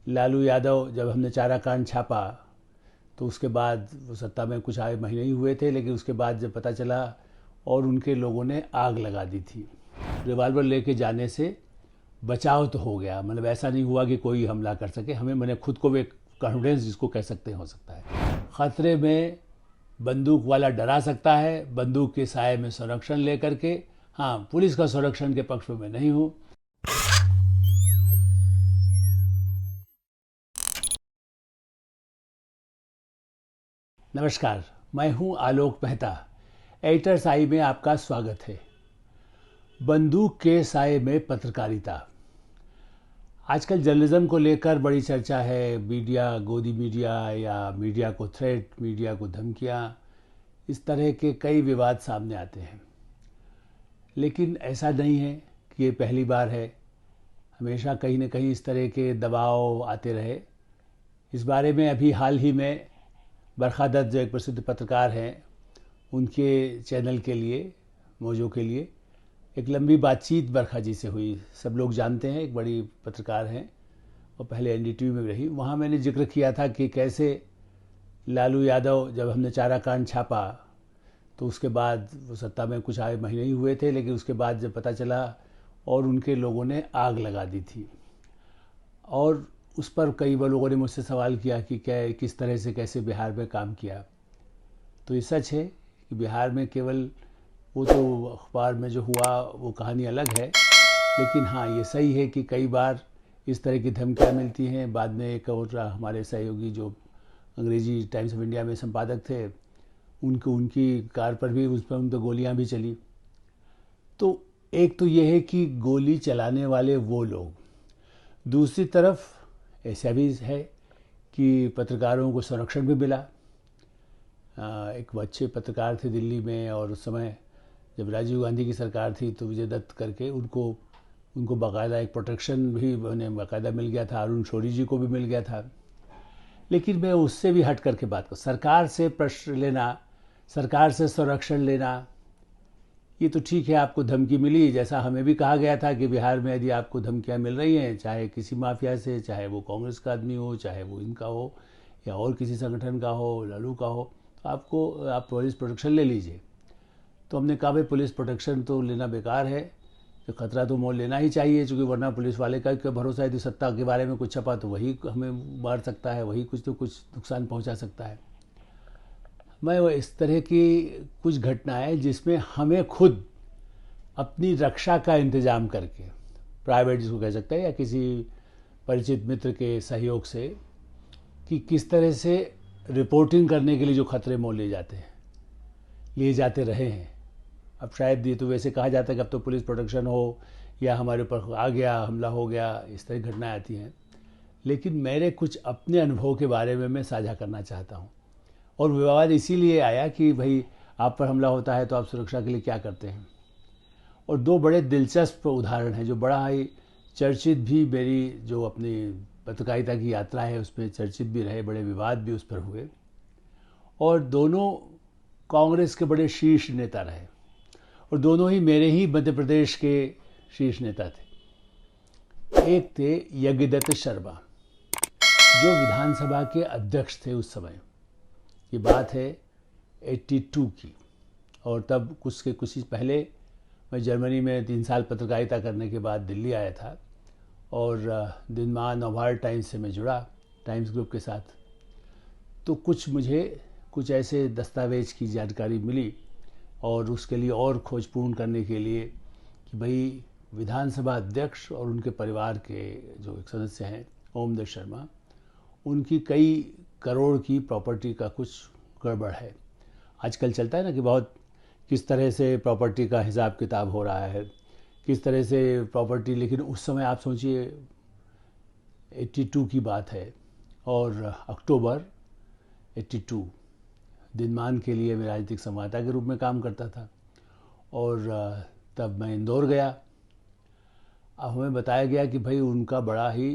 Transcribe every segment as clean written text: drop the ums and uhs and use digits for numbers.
लालू यादव जब हमने चारा कांड छापा तो उसके बाद वो सत्ता में कुछ आए महीने ही हुए थे, लेकिन उसके बाद जब पता चला और उनके लोगों ने आग लगा दी थी। रिवाल्वर लेके जाने से बचाव तो हो गया, मतलब ऐसा नहीं हुआ कि कोई हमला कर सके। हमें मैंने खुद को भी एक कॉन्फिडेंस जिसको कह सकते हैं हो सकता है। खतरे में बंदूक वाला डरा सकता है, बंदूक के साए में संरक्षण लेकर के। हाँ, पुलिस का संरक्षण के पक्ष में मैं नहीं हूँ। नमस्कार, मैं हूं आलोक मेहता। एडिटर्स आई में आपका स्वागत है। बंदूक के साए में पत्रकारिता। आजकल जर्नलिज्म को लेकर बड़ी चर्चा है। मीडिया, गोदी मीडिया या मीडिया को थ्रेट, मीडिया को धमकियां, इस तरह के कई विवाद सामने आते हैं। लेकिन ऐसा नहीं है कि ये पहली बार है। हमेशा कहीं न कहीं इस तरह के दबाव आते रहे। इस बारे में अभी हाल ही में बरखा दत्त जो एक प्रसिद्ध पत्रकार हैं, उनके चैनल के लिए, मोजो के लिए, एक लंबी बातचीत बरखा जी से हुई। सब लोग जानते हैं, एक बड़ी पत्रकार हैं और पहले एनडीटीवी में रही। वहाँ मैंने जिक्र किया था कि कैसे लालू यादव जब हमने चारा कांड छापा तो उसके बाद वो सत्ता में कुछ आए महीने ही हुए थे, लेकिन उसके बाद जब पता चला और उनके लोगों ने आग लगा दी थी। और उस पर कई बार लोगों ने मुझसे सवाल किया कि क्या, किस तरह से, कैसे बिहार में काम किया। तो ये सच है कि बिहार में केवल वो तो अखबार में जो हुआ वो कहानी अलग है, लेकिन हाँ, ये सही है कि कई बार इस तरह की धमकियाँ मिलती हैं। बाद में एक और हमारे सहयोगी जो अंग्रेजी टाइम्स ऑफ इंडिया में संपादक थे, उनकी कार पर भी, उस पर उन पर गोलियाँ भी चली। तो एक तो ये है कि गोली चलाने वाले वो लोग, दूसरी तरफ ऐसा भी है कि पत्रकारों को संरक्षण भी मिला। एक अच्छे पत्रकार थे दिल्ली में, और उस समय जब राजीव गांधी की सरकार थी तो विजय दत्त करके उनको बाकायदा एक प्रोटेक्शन भी उन्हें बाकायदा मिल गया था। अरुण शौरी जी को भी मिल गया था। लेकिन मैं उससे भी हट करके बात करूँ, सरकार से प्रश्न लेना, सरकार से संरक्षण लेना, ये तो ठीक है, आपको धमकी मिली। जैसा हमें भी कहा गया था कि बिहार में यदि आपको धमकियां मिल रही हैं, चाहे किसी माफिया से, चाहे वो कांग्रेस का आदमी हो, चाहे वो इनका हो या और किसी संगठन का हो, लालू का हो, तो आप पुलिस प्रोटेक्शन ले लीजिए। तो हमने कहा भाई, पुलिस प्रोटेक्शन तो लेना बेकार है, तो खतरा तो मोल लेना ही चाहिए, क्योंकि वरना पुलिस वाले का क्या भरोसा है। यदि सत्ता के बारे में कुछ छपा तो वही हमें मार सकता है, वही कुछ तो कुछ नुकसान पहुंचा सकता है। मैं वो इस तरह की कुछ घटनाएं जिसमें हमें खुद अपनी रक्षा का इंतजाम करके, प्राइवेट जिसको कह सकते हैं या किसी परिचित मित्र के सहयोग से, कि किस तरह से रिपोर्टिंग करने के लिए जो खतरे मोल लिए जाते रहे हैं। अब शायद ये तो वैसे कहा जाता है कि अब तो पुलिस प्रोटेक्शन हो या हमारे ऊपर आ गया, हमला हो गया, इस तरह की घटनाएं आती हैं। लेकिन मेरे कुछ अपने अनुभव के बारे में मैं साझा करना चाहता हूँ। और विवाद इसीलिए आया कि भाई, आप पर हमला होता है तो आप सुरक्षा के लिए क्या करते हैं। और दो बड़े दिलचस्प उदाहरण हैं जो बड़ा ही चर्चित भी, मेरी जो अपनी पत्रकारिता की यात्रा है उसमें चर्चित भी रहे, बड़े विवाद भी उस पर हुए। और दोनों कांग्रेस के बड़े शीर्ष नेता रहे, और दोनों ही मेरे ही मध्य प्रदेश के शीर्ष नेता थे। एक थे यज्ञदत्त शर्मा, जो विधानसभा के अध्यक्ष थे उस समय। ये बात है 82 की। और तब कुछ ही पहले मैं जर्मनी में 3 साल पत्रकारिता करने के बाद दिल्ली आया था, और दिनमान नवभारत टाइम्स से मैं जुड़ा, टाइम्स ग्रुप के साथ। तो मुझे कुछ ऐसे दस्तावेज की जानकारी मिली, और उसके लिए और खोजपूर्ण करने के लिए कि भाई, विधानसभा अध्यक्ष और उनके परिवार के जो एक सदस्य हैं, ओमदत्त शर्मा, उनकी कई करोड़ की प्रॉपर्टी का कुछ गड़बड़ है। आजकल चलता है ना कि बहुत किस तरह से प्रॉपर्टी का हिसाब किताब हो रहा है, किस तरह से प्रॉपर्टी। लेकिन उस समय आप सोचिए, 82 की बात है, और अक्टूबर 82। दिनमान के लिए मैं राजनीतिक संवाददाता के रूप में काम करता था, और तब मैं इंदौर गया। अब हमें बताया गया कि भाई, उनका बड़ा ही,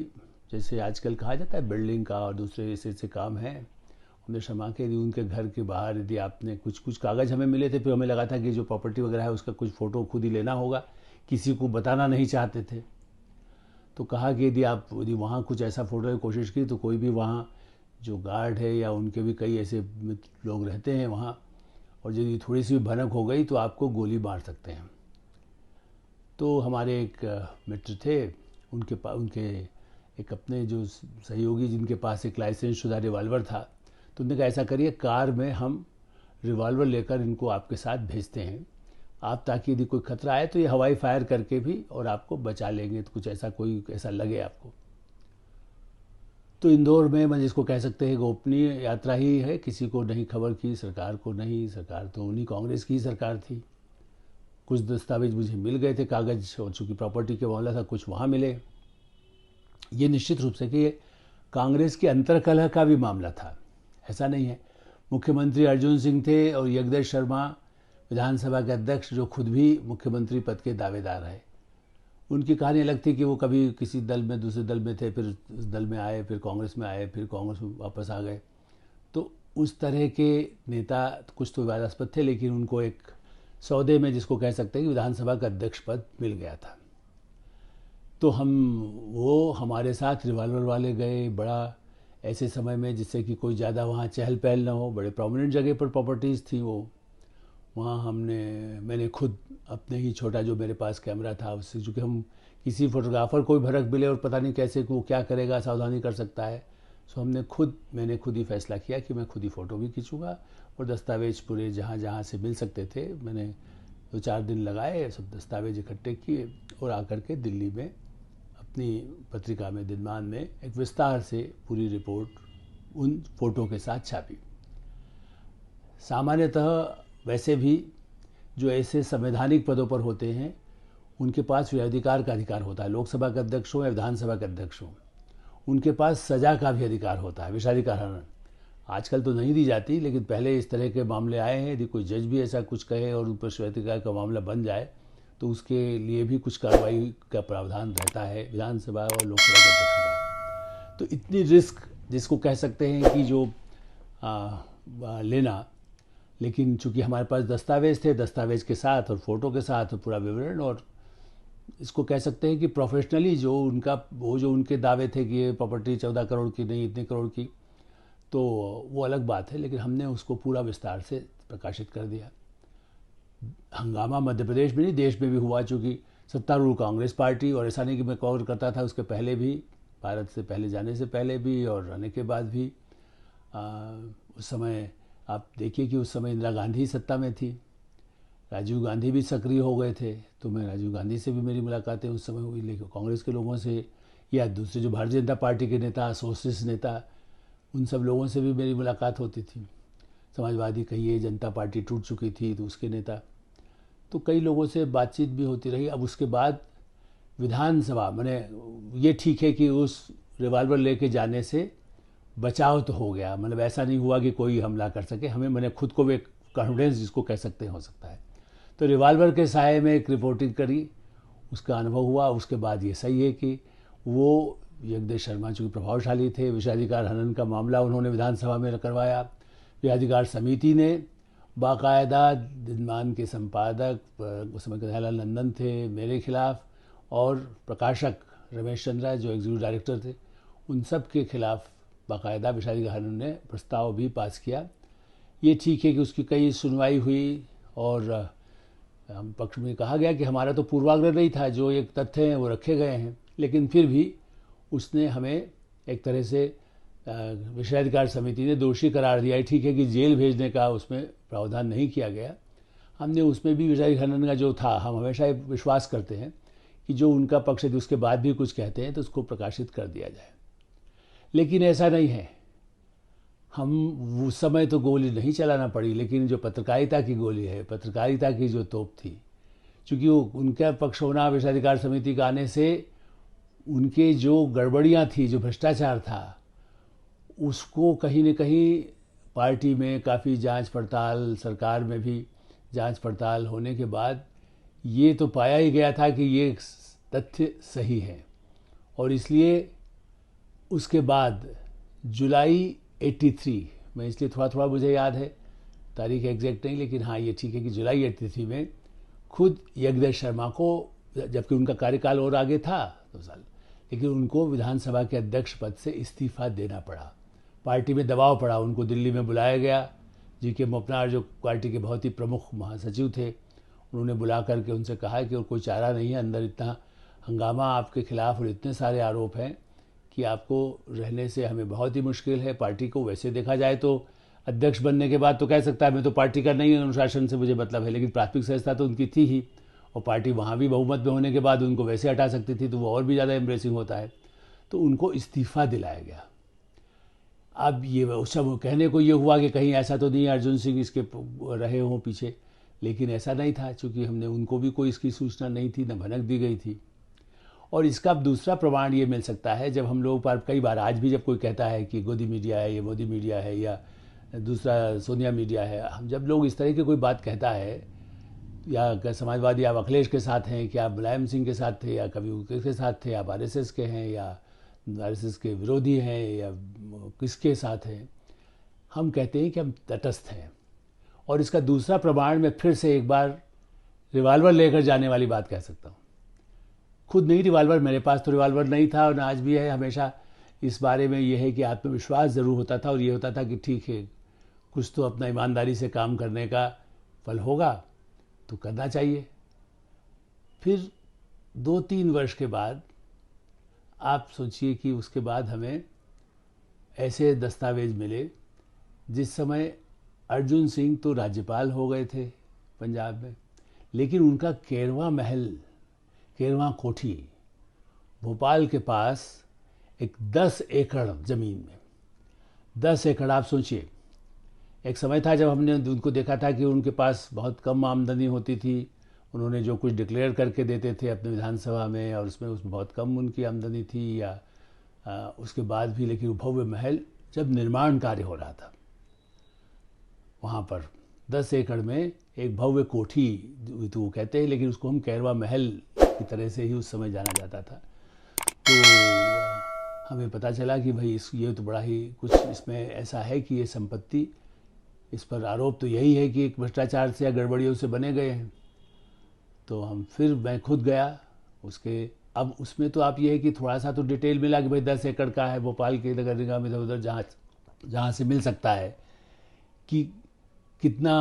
जैसे आजकल कहा जाता है बिल्डिंग का और दूसरे ऐसे काम है उनमें शर्मा के। यदि उनके घर के बाहर यदि आपने कुछ कागज़ हमें मिले थे, फिर हमें लगा था कि जो प्रॉपर्टी वगैरह है उसका कुछ फ़ोटो खुद ही लेना होगा, किसी को बताना नहीं चाहते थे। तो कहा कि यदि वहाँ कुछ ऐसा फ़ोटो की कोशिश की तो कोई भी वहाँ जो गार्ड है या उनके भी कई ऐसे मित्र लोग रहते हैं वहाँ, और यदि थोड़ी सी भी भनक हो गई तो आपको गोली मार सकते हैं। तो हमारे एक मित्र थे, उनके एक अपने जो सहयोगी जिनके पास एक लाइसेंस शुदा रिवाल्वर था, तो उन्होंने कहा ऐसा करिए, कार में हम रिवाल्वर लेकर इनको आपके साथ भेजते हैं आप, ताकि यदि कोई खतरा आए तो ये हवाई फायर करके भी और आपको बचा लेंगे, तो कुछ ऐसा कोई ऐसा लगे आपको। तो इंदौर में मैं जिसको कह सकते हैं गोपनीय यात्रा ही है, किसी को नहीं खबर की, सरकार को नहीं, सरकार तो उन्हीं कांग्रेस की ही सरकार थी। कुछ दस्तावेज मुझे मिल गए थे, कागज़, और चूँकि प्रॉपर्टी के मामला था कुछ वहाँ मिले। ये निश्चित रूप से कि ये कांग्रेस के अंतर्कलह का भी मामला था, ऐसा नहीं है। मुख्यमंत्री अर्जुन सिंह थे और जगदीश शर्मा विधानसभा के अध्यक्ष, जो खुद भी मुख्यमंत्री पद के दावेदार है। उनकी कहानी अलग थी कि वो कभी किसी दल में दूसरे दल में थे, फिर इस दल में आए, फिर कांग्रेस में आए, फिर कांग्रेस में वापस आ गए। तो उस तरह के नेता कुछ तो विवादास्पद थे, लेकिन उनको एक सौदे में जिसको कह सकते हैं कि विधानसभा का अध्यक्ष पद मिल गया था। तो वो हमारे साथ रिवाल्वर वाले गए, बड़ा ऐसे समय में जिससे कि कोई ज़्यादा वहाँ चहल पहल ना हो, बड़े प्रोमिनेंट जगह पर प्रॉपर्टीज़ थी वो। वहाँ मैंने खुद अपने ही छोटा जो मेरे पास कैमरा था उससे, चूँकि हम किसी फोटोग्राफर को भी भनक मिले और पता नहीं कैसे वो क्या करेगा, सावधानी कर सकता है, सो मैंने खुद ही फैसला किया कि मैं खुद ही फ़ोटो भी खींचूँगा, और दस्तावेज पूरे जहाँ जहाँ से मिल सकते थे मैंने 2-4 दिन लगाए, सब दस्तावेज इकट्ठे किए और आकर के दिल्ली में अपनी पत्रिका में, दिनमान में, एक विस्तार से पूरी रिपोर्ट उन फ़ोटो के साथ छापी। सामान्यतः वैसे भी जो ऐसे संवैधानिक पदों पर होते हैं उनके पास विरोधाधिकार का अधिकार होता है, लोकसभा के अध्यक्ष हो या विधानसभा के अध्यक्ष हो, उनके पास सज़ा का भी अधिकार होता है, विशेषाधिकार हनन। आजकल तो नहीं दी जाती, लेकिन पहले इस तरह के मामले आए हैं, यदि कोई जज भी ऐसा कुछ कहे और उन पर विशेषाधिकार का मामला बन जाए तो उसके लिए भी कुछ कार्रवाई का प्रावधान रहता है विधानसभा और लोकसभा के अध्यक्ष का। तो इतनी रिस्क जिसको कह सकते हैं कि जो लेना, लेकिन चूंकि हमारे पास दस्तावेज थे, दस्तावेज के साथ और फ़ोटो के साथ पूरा विवरण, और इसको कह सकते हैं कि प्रोफेशनली जो उनके दावे थे कि ये प्रॉपर्टी 14 करोड़ की नहीं, इतने करोड़ की, तो वो अलग बात है, लेकिन हमने उसको पूरा विस्तार से प्रकाशित कर दिया। हंगामा मध्य प्रदेश में नहीं, देश में भी हुआ, चूँकि सत्तारूढ़ कांग्रेस पार्टी, और ऐसा नहीं कि मैं कवर करता था उसके पहले भी, भारत से पहले जाने से पहले भी और रहने के बाद भी। उस समय आप देखिए कि उस समय इंदिरा गांधी सत्ता में थी, राजीव गांधी भी सक्रिय हो गए थे, तो मैं राजीव गांधी से भी मेरी मुलाकातें उस समय हुई, लेकिन कांग्रेस के लोगों से या दूसरे जो भारतीय जनता पार्टी के नेता, सोशलिस्ट नेता, उन सब लोगों से भी मेरी मुलाकात होती थी। समाजवादी कहिए, जनता पार्टी टूट चुकी थी तो उसके नेता, तो कई लोगों से बातचीत भी होती रही। अब उसके बाद विधानसभा, मैंने ये ठीक है कि उस रिवाल्वर लेके जाने से बचाव तो हो गया, मतलब ऐसा नहीं हुआ कि कोई हमला कर सके, मैंने खुद को भी एक कॉन्फिडेंस जिसको कह सकते हैं हो सकता है। तो रिवाल्वर के साये में एक रिपोर्टिंग करी, उसका अनुभव हुआ। उसके बाद ये सही है कि वो जगदीश शर्मा चूँकि प्रभावशाली थे, विशेषाधिकार हनन का मामला उन्होंने विधानसभा में करवाया। विशेषाधिकार समिति ने बाकायदा दिनमान के संपादक उस समय दयालाल नंदन थे, मेरे खिलाफ, और प्रकाशक रमेश चंद्रा जो एग्जीक्यूटिव डायरेक्टर थे, उन सब के खिलाफ बाकायदा विशेषाधिकार हनन ने प्रस्ताव भी पास किया। ये ठीक है कि उसकी कई सुनवाई हुई, और हम पक्ष में कहा गया कि हमारा तो पूर्वाग्रह नहीं था, जो एक तथ्य हैं वो रखे गए हैं, लेकिन फिर भी उसने हमें एक तरह से विशेषाधिकार समिति ने दोषी करार दिया। ठीक है कि जेल भेजने का उसमें प्रावधान नहीं किया गया, हमने उसमें भी विशेषाधिकार हनन का जो था, हम हमेशा विश्वास करते हैं कि जो उनका पक्ष है उसके बाद भी कुछ कहते हैं तो उसको प्रकाशित कर दिया जाए। लेकिन ऐसा नहीं है, हम उस समय तो गोली नहीं चलाना पड़ी, लेकिन जो पत्रकारिता की गोली है, पत्रकारिता की जो तोप थी, चूँकि वो उनका पक्ष होना विशेषाधिकार समिति का आने से उनके जो गड़बड़ियाँ थी, जो भ्रष्टाचार था, उसको कहीं न कहीं पार्टी में काफ़ी जांच पड़ताल, सरकार में भी जांच पड़ताल होने के बाद ये तो पाया ही गया था कि ये तथ्य सही है। और इसलिए उसके बाद जुलाई 83 में, इसलिए थोड़ा थोड़ा मुझे याद है, तारीख एग्जैक्ट नहीं, लेकिन हाँ ये ठीक है कि जुलाई 83 में खुद जगदीश शर्मा को, जबकि उनका कार्यकाल और आगे था 2 साल, लेकिन उनको विधानसभा के अध्यक्ष पद से इस्तीफा देना पड़ा। पार्टी में दबाव पड़ा, उनको दिल्ली में बुलाया गया। जी.के. मोपनार जो पार्टी के बहुत ही प्रमुख महासचिव थे, उन्होंने बुला करके उनसे कहा कि और कोई चारा नहीं है, अंदर इतना हंगामा आपके खिलाफ और इतने सारे आरोप हैं कि आपको रहने से हमें बहुत ही मुश्किल है। पार्टी को वैसे देखा जाए तो अध्यक्ष बनने के बाद तो कह सकता है मैं तो पार्टी का नहीं, अनुशासन से मुझे मतलब है, लेकिन प्राथमिक संस्था तो उनकी थी ही, और पार्टी वहाँ भी बहुमत में होने के बाद उनको वैसे हटा सकती थी, तो वो और भी ज़्यादा एम्ब्रेसिंग होता है। तो उनको इस्तीफा दिलाया गया। अब ये सब कहने को ये हुआ कि कहीं ऐसा तो नहीं अर्जुन सिंह इसके रहे हों पीछे, लेकिन ऐसा नहीं था, चूँकि हमने उनको भी कोई इसकी सूचना नहीं थी, न भनक दी गई थी। और इसका दूसरा प्रमाण ये मिल सकता है, जब हम लोग पर कई बार आज भी जब कोई कहता है कि गोदी मीडिया है, ये मोदी मीडिया है, या दूसरा सोनिया मीडिया है, हम जब लोग इस तरह की कोई बात कहता है, या समाजवादी आप अखिलेश के साथ हैं, कि आप मुलायम सिंह के साथ थे, या कभी किसके साथ थे, आप आरएसएस के हैं, या आरएसएस के विरोधी हैं, या किसके साथ हैं, हम कहते हैं कि हम तटस्थ हैं। और इसका दूसरा प्रमाण मैं फिर से एक बार रिवाल्वर लेकर जाने वाली बात कह सकता हूँ। खुद नहीं रिवाल्वर, मेरे पास तो रिवाल्वर नहीं था और आज भी है। हमेशा इस बारे में ये है कि आत्मविश्वास ज़रूर होता था, और ये होता था कि ठीक है, कुछ तो अपना ईमानदारी से काम करने का फल होगा तो करना चाहिए। फिर 2-3 वर्ष के बाद आप सोचिए कि उसके बाद हमें ऐसे दस्तावेज मिले, जिस समय अर्जुन सिंह तो राज्यपाल हो गए थे पंजाब में, लेकिन उनका 13वां महल, 13वां कोठी भोपाल के पास एक 10 एकड़ ज़मीन में, 10 एकड़, आप सोचिए। एक समय था जब हमने उनको देखा था कि उनके पास बहुत कम आमदनी होती थी, उन्होंने जो कुछ डिक्लेयर करके देते थे अपने विधानसभा में, और उसमें बहुत कम उनकी आमदनी थी, या उसके बाद भी, लेकिन भव्य महल जब निर्माण कार्य हो रहा था वहाँ पर 10 एकड़ में एक भव्य कोठी तो वो कहते हैं, लेकिन उसको हम 13वां महल की तरह से ही उस समय जाना जाता था। तो हमें पता चला कि भाई ये तो बड़ा ही कुछ इसमें ऐसा है कि ये संपत्ति, इस पर आरोप तो यही है कि एक भ्रष्टाचार से या गड़बड़ियों से बने गए हैं। तो मैं खुद गया उसके, अब उसमें तो आप ये है कि थोड़ा सा तो डिटेल मिला कि भाई 10 एकड़ का है, भोपाल के नगर निगम इधर उधर जहाँ से मिल सकता है कि कितना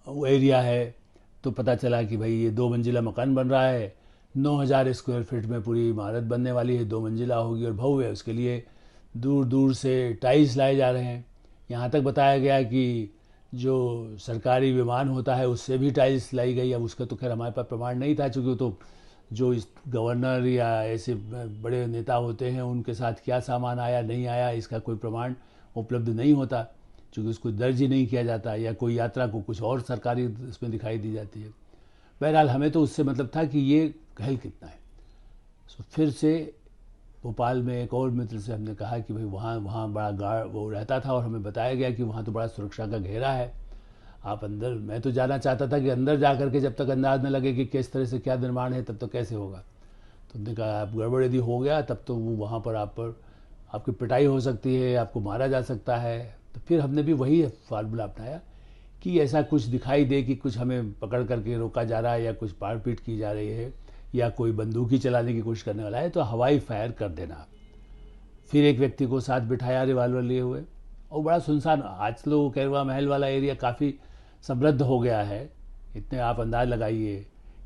वो एरिया है। तो पता चला कि भाई ये 2 मंजिला मकान बन रहा है, 9000 स्क्वायर फीट में पूरी इमारत बनने वाली है, 2 मंजिला होगी और भव्य है। उसके लिए दूर दूर से टाइल्स लाए जा रहे हैं। यहाँ तक बताया गया कि जो सरकारी विमान होता है उससे भी टाइल्स लाई गई। अब उसका तो खैर हमारे पास प्रमाण नहीं था, चूँकि तो जो इस गवर्नर या ऐसे बड़े नेता होते हैं उनके साथ क्या सामान आया नहीं आया इसका कोई प्रमाण उपलब्ध नहीं होता, चूँकि उसको दर्ज ही नहीं किया जाता, या कोई यात्रा को कुछ और सरकारी इसमें दिखाई दी जाती है। बहरहाल हमें तो उससे मतलब था कि ये कहल कितना है। तो फिर से भोपाल में एक और मित्र से हमने कहा कि भाई वहाँ बड़ा गार्ड वो रहता था, और हमें बताया गया कि वहाँ तो बड़ा सुरक्षा का घेरा है, आप अंदर, मैं तो जाना चाहता था कि अंदर जा करके जब तक अंदाज न लगे कि किस तरह से क्या निर्माण है तब तक कैसे होगा। तो उन्होंने कहा आप गड़बड़ यदि हो गया तब तो वो वहाँ पर आपकी पिटाई हो सकती है, आपको मारा जा सकता है। तो फिर हमने भी वही फार्मूला अपनाया कि ऐसा कुछ दिखाई दे कि कुछ हमें पकड़ करके रोका जा रहा है, या कुछ मार पीट की जा रही है, या कोई बंदूकी चलाने की कोशिश करने वाला है, तो हवाई फायर कर देना। फिर एक व्यक्ति को साथ बिठाया रिवाल्वर लिए हुए, और बड़ा सुनसान, आज तो 13वां महल वाला एरिया काफ़ी समृद्ध हो गया है। इतने आप अंदाज लगाइए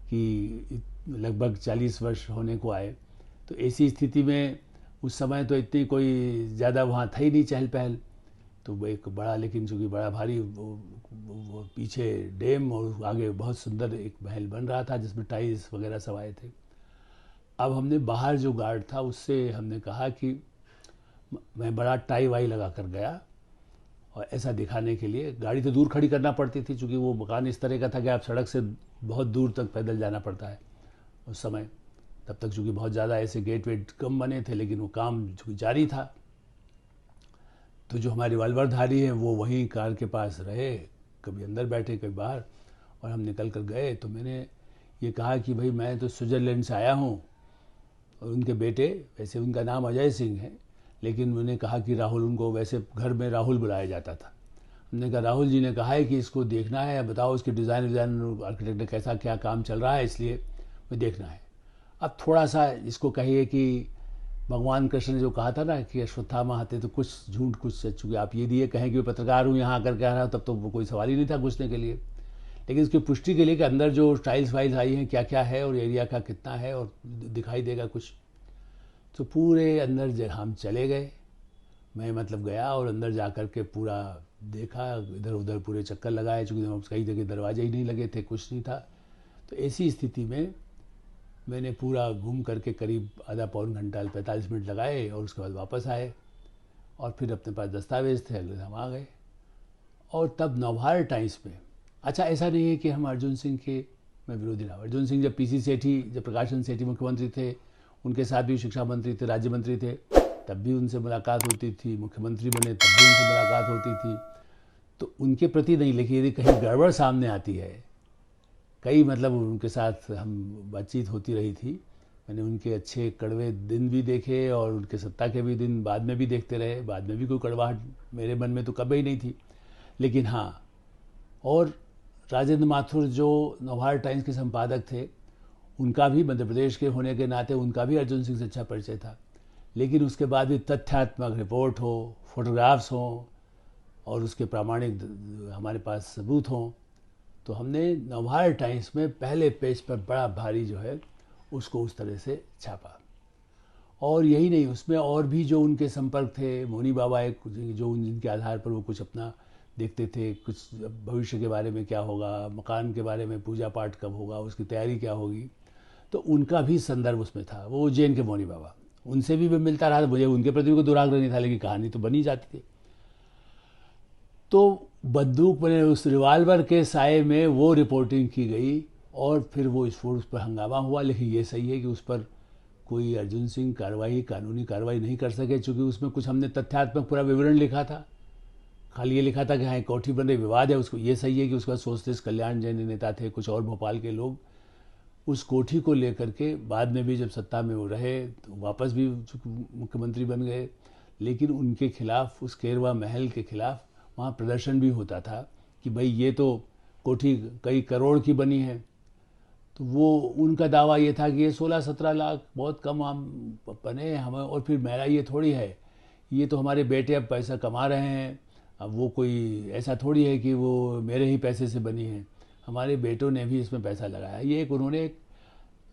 कि लगभग 40 वर्ष होने को आए। तो ऐसी स्थिति में उस समय तो इतनी कोई ज़्यादा वहाँ था ही नहीं चहल पहल। तो एक बड़ा, लेकिन चूँकि बड़ा भारी वो पीछे डैम और आगे बहुत सुंदर एक महल बन रहा था जिसमें टाइल्स वगैरह सब आए थे। अब हमने बाहर जो गार्ड था उससे हमने कहा कि मैं बड़ा टाई वाई लगा कर गया, और ऐसा दिखाने के लिए गाड़ी तो दूर खड़ी करना पड़ती थी, चूँकि वो मकान इस तरह का था कि आप सड़क से बहुत दूर तक पैदल जाना पड़ता है उस समय। तब तक चूँकि बहुत ज़्यादा ऐसे गेट वेट कम बने थे, लेकिन वो काम जारी था। तो जो हमारे रिवाल्वरधारी हैं वो वहीं कार के पास रहे, कभी अंदर बैठे कभी बाहर, और हम निकल कर गए। तो मैंने ये कहा कि भाई मैं तो स्विट्ज़रलैंड से आया हूँ, और उनके बेटे, वैसे उनका नाम अजय सिंह है, लेकिन मैंने कहा कि राहुल, उनको वैसे घर में राहुल बुलाया जाता था। हमने कहा राहुल जी ने कहा है कि इसको देखना है, बताओ इसकी डिज़ाइन आर्किटेक्ट ने कैसा क्या काम चल रहा है, इसलिए मैं देखना है। अब थोड़ा सा इसको कहिए कि भगवान कृष्ण ने जो कहा था ना कि अश्वत्थामा हते तो कुछ झूठ कुछ सच, चूँकि आप यदि ये कहें कि मैं पत्रकार हूँ यहाँ आकर कह रहा हूँ, तब तो वो कोई सवाल ही नहीं था घुसने के लिए। लेकिन इसकी पुष्टि के लिए कि अंदर जो टाइल्स वाइल्स आई हैं क्या क्या है और एरिया का कितना है और दिखाई देगा कुछ, तो पूरे अंदर हम चले गए। मैं मतलब गया और अंदर जा कर के पूरा देखा, इधर उधर पूरे चक्कर लगाए, चूँकि कई जगह दरवाजे ही नहीं लगे थे, कुछ नहीं था। तो ऐसी स्थिति में मैंने पूरा घूम करके करीब आधा पौन घंटा 45 मिनट लगाए और उसके बाद वापस आए और फिर अपने पास दस्तावेज थे, अगले दिन हम आ गए। और तब नवभारत टाइम्स में, अच्छा ऐसा नहीं है कि हम अर्जुन सिंह के मैं विरोधी रहा। अर्जुन सिंह जब पीसी सेठी, जब प्रकाशन सेठी मुख्यमंत्री थे, उनके साथ भी शिक्षा मंत्री थे, राज्य मंत्री थे, तब भी उनसे मुलाकात होती थी। मुख्यमंत्री बने तब भी उनसे मुलाकात होती थी। तो उनके प्रति नहीं, लेकिन यदि कहीं गड़बड़ सामने आती है, कई मतलब उनके साथ हम बातचीत होती रही थी। मैंने उनके अच्छे कड़वे दिन भी देखे और उनके सत्ता के भी दिन बाद में भी देखते रहे। बाद में भी कोई कड़वाहट मेरे मन में तो कभी नहीं थी। लेकिन हाँ, और राजेंद्र माथुर जो नवभारत टाइम्स के संपादक थे, उनका भी मध्य प्रदेश के होने के नाते उनका भी अर्जुन सिंह से अच्छा परिचय था। लेकिन उसके बाद भी तथ्यात्मक रिपोर्ट हो, फोटोग्राफ्स हों और उसके प्रामाणिक हमारे पास सबूत हों, तो हमने नवभारत टाइम्स में पहले पेज पर बड़ा भारी जो है उसको उस तरह से छापा। और यही नहीं, उसमें और भी जो उनके संपर्क थे, मोनी बाबा एक जो जिनके आधार पर वो कुछ अपना देखते थे, कुछ भविष्य के बारे में क्या होगा, मकान के बारे में, पूजा पाठ कब होगा, उसकी तैयारी क्या होगी, तो उनका भी संदर्भ उसमें था। वो उज्जैन के मोनी बाबा, उनसे भी मैं मिलता रहा। मुझे उनके प्रति कोई दुराग्रह नहीं था, लेकिन कहानी तो बनी जाती थी। तो बंदूक बने उस रिवाल्वर के साए में वो रिपोर्टिंग की गई और फिर वो उस पर हंगामा हुआ। लेकिन ये सही है कि उस पर कोई अर्जुन सिंह कार्रवाई, कानूनी कार्रवाई नहीं कर सके, चूँकि उसमें कुछ हमने तथ्यात्मक पूरा विवरण लिखा था। खाली ये लिखा था कि हाँ कोठी बन रही, विवाद है। उसको ये सही है कि उसके बाद सोशलिस्ट कल्याण जैन नेता थे, कुछ और भोपाल के लोग, उस कोठी को लेकर के बाद में भी जब सत्ता में वो रहे तो वापस भी मुख्यमंत्री बन गए। लेकिन उनके खिलाफ, उस केरवा महल के खिलाफ वहाँ प्रदर्शन भी होता था कि भाई ये तो कोठी कई करोड़ की बनी है। तो वो उनका दावा ये था कि ये 16-17 लाख बहुत कम हम बने हमें, और फिर मेरा ये थोड़ी है, ये तो हमारे बेटे अब पैसा कमा रहे हैं। अब वो कोई ऐसा थोड़ी है कि वो मेरे ही पैसे से बनी है, हमारे बेटों ने भी इसमें पैसा लगाया। ये एक उन्होंने एक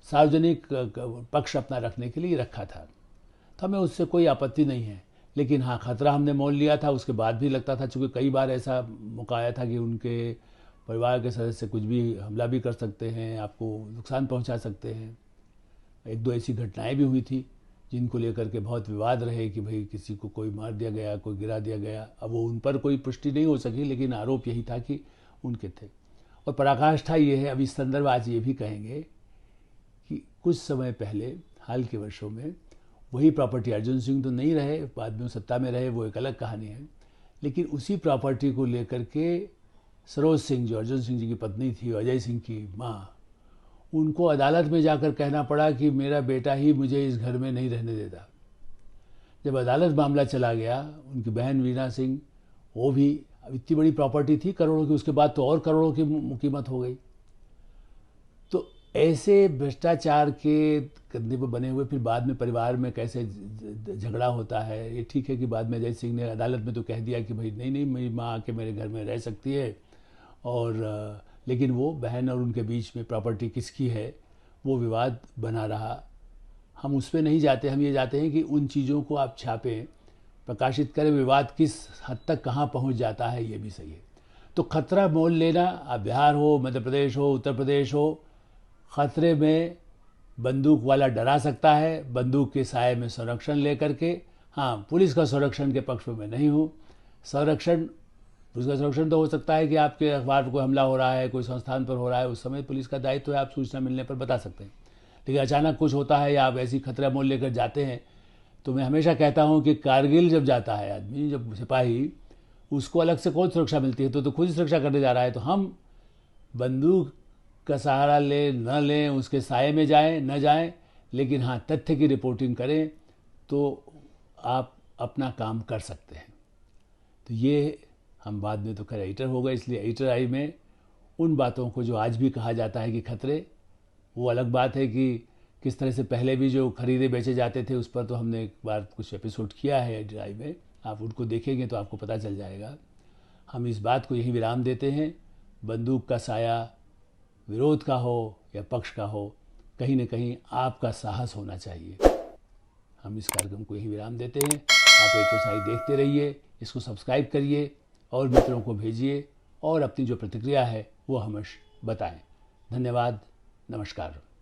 सार्वजनिक पक्ष अपना रखने के लिए रखा था, तो हमें उससे कोई आपत्ति नहीं है। लेकिन हाँ, खतरा हमने मोल लिया था। उसके बाद भी लगता था, चूँकि कई बार ऐसा मौका आया था कि उनके परिवार के सदस्य कुछ भी हमला भी कर सकते हैं, आपको नुकसान पहुंचा सकते हैं। एक दो ऐसी घटनाएं भी हुई थी जिनको लेकर के बहुत विवाद रहे कि भाई किसी को कोई मार दिया गया, कोई गिरा दिया गया। अब वो उन पर कोई पुष्टि नहीं हो सकी, लेकिन आरोप यही था कि उनके थे। और पराकाष्ठा ये है, अब इस संदर्भ आज ये भी कहेंगे कि कुछ समय पहले, हाल के वर्षों में, वही प्रॉपर्टी, अर्जुन सिंह तो नहीं रहे, बाद में सत्ता में रहे, वो एक अलग कहानी है, लेकिन उसी प्रॉपर्टी को लेकर के सरोज सिंह, जो अर्जुन सिंह जी की पत्नी थी, अजय सिंह की माँ, उनको अदालत में जाकर कहना पड़ा कि मेरा बेटा ही मुझे इस घर में नहीं रहने देता। जब अदालत मामला चला गया, उनकी बहन वीणा सिंह, वो भी, अब इतनी बड़ी प्रॉपर्टी थी करोड़ों की, उसके बाद तो और करोड़ों की कीमत हो गई। तो ऐसे भ्रष्टाचार के कंधे पर बने हुए फिर बाद में परिवार में कैसे झगड़ा होता है। ये ठीक है कि बाद में अजय सिंह ने अदालत में तो कह दिया कि भाई नहीं नहीं, मेरी माँ आके मेरे घर में रह सकती है, और लेकिन वो बहन और उनके बीच में प्रॉपर्टी किसकी है वो विवाद बना रहा। हम उस पर नहीं जाते, हम ये जाते हैं कि उन चीज़ों को आप छापें, प्रकाशित करें, विवाद किस हद तक कहाँ पहुँच जाता है ये भी सही है। तो खतरा मोल लेना, आप बिहार हो, मध्य प्रदेश हो, उत्तर प्रदेश हो, खतरे में बंदूक वाला डरा सकता है, बंदूक के साए में संरक्षण लेकर के। हाँ, पुलिस का संरक्षण के पक्ष में मैं नहीं हूँ। पुलिस का संरक्षण तो हो सकता है कि आपके अखबार पर कोई हमला हो रहा है, कोई संस्थान पर हो रहा है, उस समय पुलिस का दायित्व है, आप सूचना मिलने पर बता सकते हैं। लेकिन अचानक कुछ होता है या आप ऐसी खतरा मोल लेकर जाते हैं, तो मैं हमेशा कहता हूँ कि कारगिल जब जाता है आदमी, जब सिपाही, उसको अलग से कौन सुरक्षा मिलती है, तो खुद ही सुरक्षा करने जा रहा है। तो हम बंदूक का सहारा लें न लें, उसके साए में जाएं न जाएं, लेकिन हाँ, तथ्य की रिपोर्टिंग करें तो आप अपना काम कर सकते हैं। तो ये हम बाद में तो खैर एडिटर हो गए, इसलिए एडिटर आई में उन बातों को जो आज भी कहा जाता है कि खतरे, वो अलग बात है कि किस तरह से पहले भी जो खरीदे बेचे जाते थे उस पर तो हमने एक बार कुछ एपिसोड किया है ड्राइव में, आप उनको देखेंगे तो आपको पता चल जाएगा। हम इस बात को यही विराम देते हैं, बंदूक का साया विरोध का हो या पक्ष का हो, कहीं न कहीं आपका साहस होना चाहिए। हम इस कार्यक्रम को यही विराम देते हैं। आप HSI देखते रहिए, इसको सब्सक्राइब करिए और मित्रों को भेजिए और अपनी जो प्रतिक्रिया है वो हमें बताएं। धन्यवाद, नमस्कार।